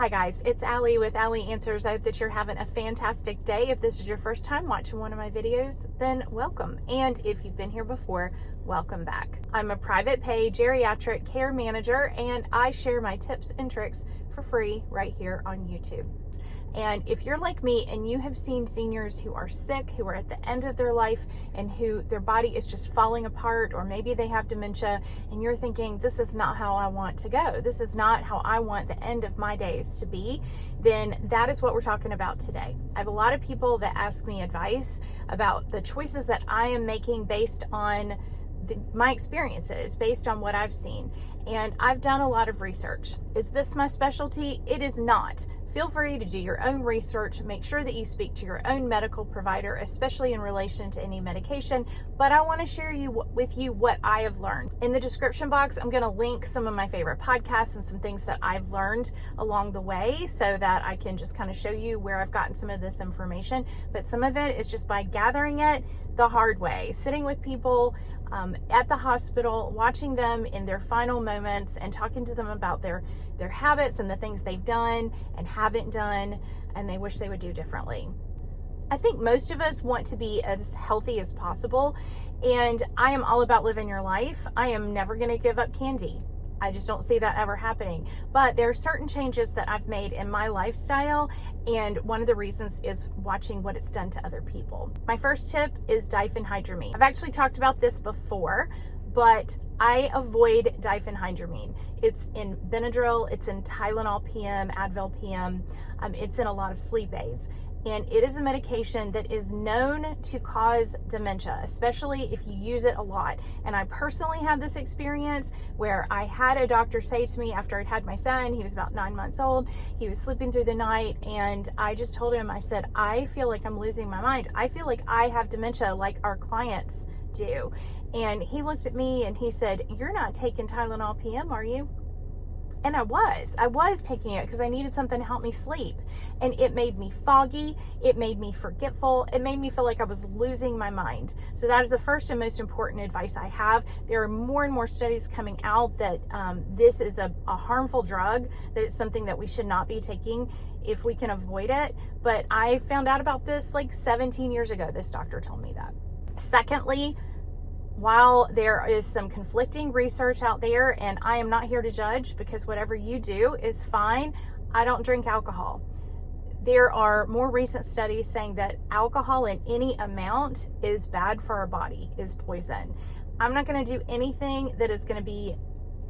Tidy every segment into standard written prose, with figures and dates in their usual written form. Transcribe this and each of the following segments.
Hi guys, it's Allie with Allie Answers. I hope that you're having a fantastic day. If this is your first time watching one of my videos, then welcome. And if you've been here before, welcome back. I'm a private pay geriatric care manager and I share my tips and tricks for free right here on YouTube. And if you're like me and you have seen seniors who are sick, who are at the end of their life and who their body is just falling apart, or maybe they have dementia and you're thinking, this is not how I want to go. This is not how I want the end of my days to be. Then that is what we're talking about today. I have a lot of people that ask me advice about the choices that I am making based on my experiences, based on what I've seen. And I've done a lot of research. Is this my specialty? It is not. Feel free to do your own research. Make sure that you speak to your own medical provider, especially in relation to any medication. But I want to share with you what I have learned. In the description box, I'm going to link some of my favorite podcasts and some things that I've learned along the way so that I can just kind of show you where I've gotten some of this information. But some of it is just by gathering it the hard way, sitting with people at the hospital, watching them in their final moments and talking to them about their habits and the things they've done and haven't done and they wish they would do differently. I think most of us want to be as healthy as possible, and I am all about living your life. I am never going to give up candy. I just don't see that ever happening. But there are certain changes that I've made in my lifestyle, and one of the reasons is watching what it's done to other people. My first tip is diphenhydramine. I've actually talked about this before, but I avoid diphenhydramine. It's in Benadryl, it's in Tylenol PM, Advil PM, it's in a lot of sleep aids. And it is a medication that is known to cause dementia, especially if you use it a lot. And I personally had this experience where I had a doctor say to me after I'd had my son, he was about 9 months old, he was sleeping through the night, and I just told him, I said, I feel like I'm losing my mind. I feel like I have dementia like our clients do. And he looked at me and he said, you're not taking Tylenol PM, are you? And I was taking it because I needed something to help me sleep. And it made me foggy. It made me forgetful. It made me feel like I was losing my mind. So that is the first and most important advice I have. There are more and more studies coming out that this is a harmful drug, that it's something that we should not be taking if we can avoid it. But I found out about this like 17 years ago. This doctor told me that. Secondly, while there is some conflicting research out there, and I am not here to judge because whatever you do is fine, I don't drink alcohol. There are more recent studies saying that alcohol in any amount is bad for our body, is poison. I'm not going to do anything that is going to be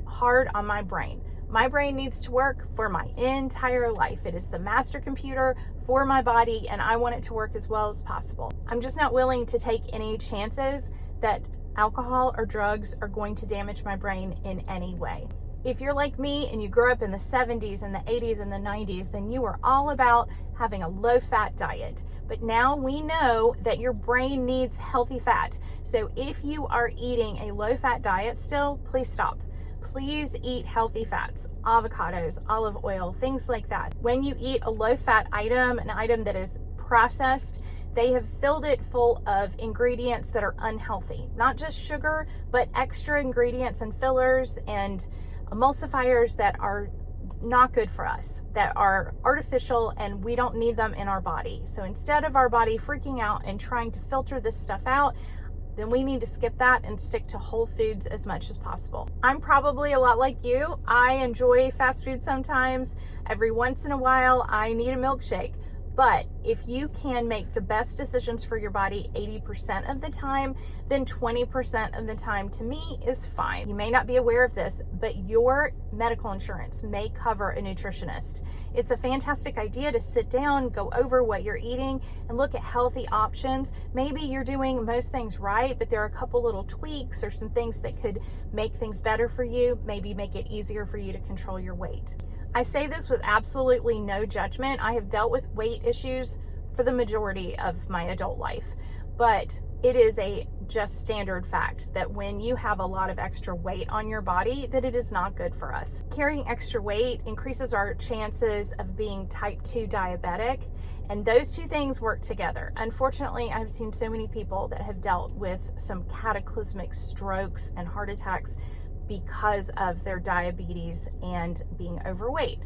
hard on my brain. My brain needs to work for my entire life. It is the master computer for my body, and I want it to work as well as possible. I'm just not willing to take any chances that alcohol or drugs are going to damage my brain in any way. If you're like me and you grew up in the 70s and the 80s and the 90s, then you are all about having a low-fat diet. But now we know that your brain needs healthy fat. So if you are eating a low-fat diet still, please stop. Please eat healthy fats, avocados, olive oil, things like that. When you eat a low-fat item, an item that is processed, they have filled it full of ingredients that are unhealthy. Not just sugar, but extra ingredients and fillers and emulsifiers that are not good for us, that are artificial, and we don't need them in our body. So instead of our body freaking out and trying to filter this stuff out, then we need to skip that and stick to whole foods as much as possible. I'm probably a lot like you. I enjoy fast food sometimes. Every once in a while, I need a milkshake. But if you can make the best decisions for your body 80% of the time, then 20% of the time to me is fine. You may not be aware of this, but your medical insurance may cover a nutritionist. It's a fantastic idea to sit down, go over what you're eating, and look at healthy options. Maybe you're doing most things right, but there are a couple little tweaks or some things that could make things better for you, maybe make it easier for you to control your weight. I say this with absolutely no judgment. I have dealt with weight issues for the majority of my adult life, but it is a just standard fact that when you have a lot of extra weight on your body, that it is not good for us. Carrying extra weight increases our chances of being type 2 diabetic, and those two things work together. Unfortunately, I've seen so many people that have dealt with some cataclysmic strokes and heart attacks because of their diabetes and being overweight.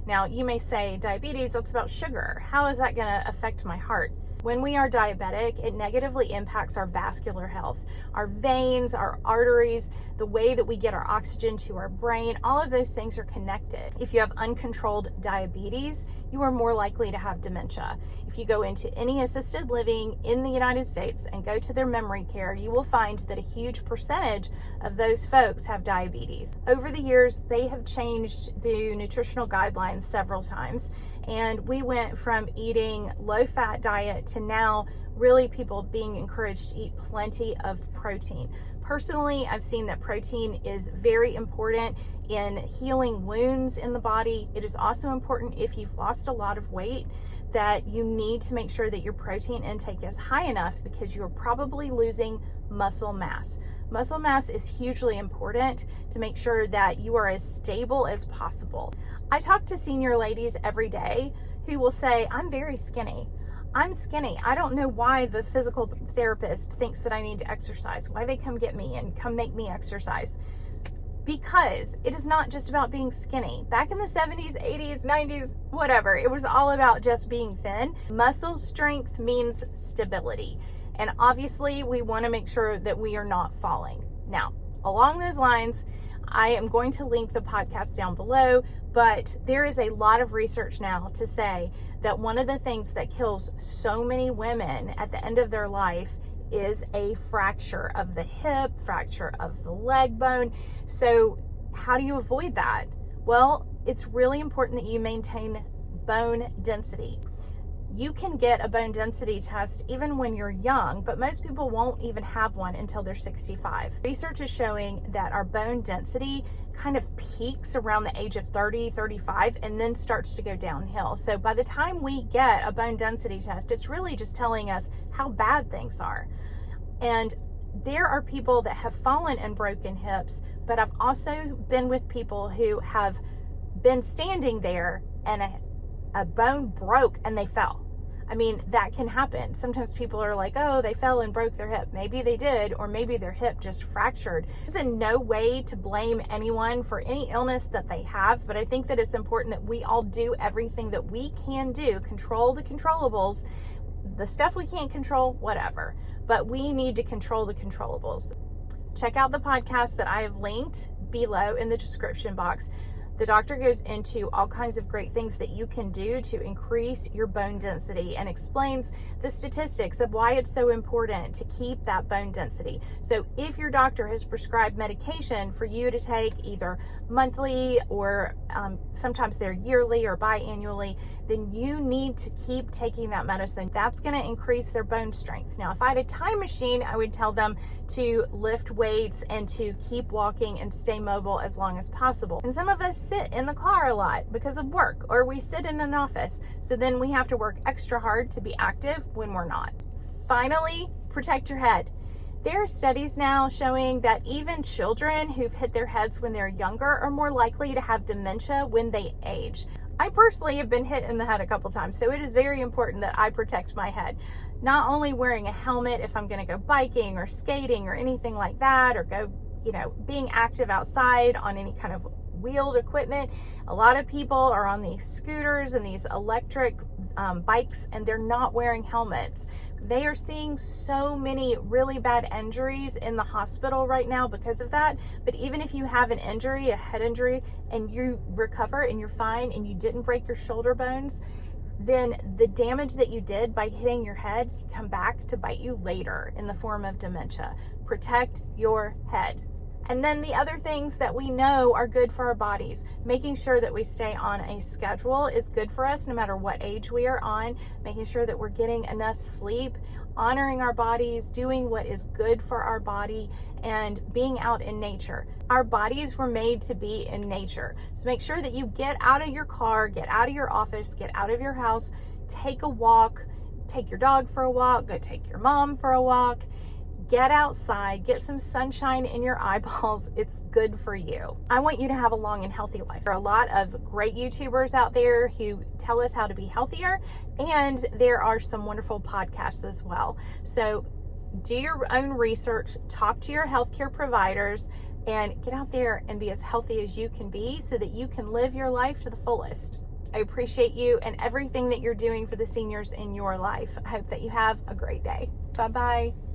Now, you may say diabetes, that's about sugar. How is that going to affect my heart? When we are diabetic, it negatively impacts our vascular health, our veins, our arteries, the way that we get our oxygen to our brain. All of those things are connected. If you have uncontrolled diabetes, you are more likely to have dementia. If you go into any assisted living in the United States and go to their memory care, you will find that a huge percentage of those folks have diabetes. Over the years, they have changed the nutritional guidelines several times, and we went from eating low-fat diet to now really people being encouraged to eat plenty of protein. Personally, I've seen that protein is very important in healing wounds in the body. It is also important if you've lost a lot of weight that you need to make sure that your protein intake is high enough because you're probably losing muscle mass. Muscle mass is hugely important to make sure that you are as stable as possible. I talk to senior ladies every day who will say, I'm very skinny. I'm skinny. I don't know why the physical therapist thinks that I need to exercise, why they come get me and come make me exercise. Because it is not just about being skinny. Back in the 70s, 80s, 90s, whatever, it was all about just being thin. Muscle strength means stability. And obviously, we want to make sure that we are not falling. Now, along those lines, I am going to link the podcast down below, but there is a lot of research now to say that one of the things that kills so many women at the end of their life is a fracture of the hip, fracture of the leg bone. So how do you avoid that? Well, it's really important that you maintain bone density. You can get a bone density test even when you're young, but most people won't even have one until they're 65. Research is showing that our bone density kind of peaks around the age of 30, 35, and then starts to go downhill. So by the time we get a bone density test, it's really just telling us how bad things are. And there are people that have fallen and broken hips, but I've also been with people who have been standing there and a bone broke and they fell. I mean, that can happen. Sometimes people are like, oh, they fell and broke their hip. Maybe they did, or maybe their hip just fractured. This is in no way to blame anyone for any illness that they have, but I think that it's important that we all do everything that we can do, control the controllables, the stuff we can't control, whatever. But we need to control the controllables. Check out the podcast that I have linked below in the description box. The doctor goes into all kinds of great things that you can do to increase your bone density and explains the statistics of why it's so important to keep that bone density. So if your doctor has prescribed medication for you to take either monthly or sometimes they're yearly or biannually, then you need to keep taking that medicine. That's going to increase their bone strength. Now, if I had a time machine, I would tell them to lift weights and to keep walking and stay mobile as long as possible. And some of us sit in the car a lot because of work, or we sit in an office. So then we have to work extra hard to be active when we're not. Finally, protect your head. There are studies now showing that even children who've hit their heads when they're younger are more likely to have dementia when they age. I personally have been hit in the head a couple times, so it is very important that I protect my head. Not only wearing a helmet if I'm going to go biking or skating or anything like that, or go, being active outside on any kind of wheeled equipment. A lot of people are on these scooters and these electric bikes, and they're not wearing helmets. They are seeing so many really bad injuries in the hospital right now because of that. But even if you have an injury, a head injury, and you recover and you're fine and you didn't break your shoulder bones, then the damage that you did by hitting your head can come back to bite you later in the form of dementia. Protect your head. And then the other things that we know are good for our bodies, making sure that we stay on a schedule is good for us no matter what age we are on, making sure that we're getting enough sleep, honoring our bodies, doing what is good for our body, and being out in nature. Our bodies were made to be in nature. So make sure that you get out of your car, get out of your office, get out of your house, take a walk, take your dog for a walk, go take your mom for a walk. Get outside, get some sunshine in your eyeballs. It's good for you. I want you to have a long and healthy life. There are a lot of great YouTubers out there who tell us how to be healthier, and there are some wonderful podcasts as well. So do your own research, talk to your healthcare providers, and get out there and be as healthy as you can be so that you can live your life to the fullest. I appreciate you and everything that you're doing for the seniors in your life. I hope that you have a great day. Bye-bye.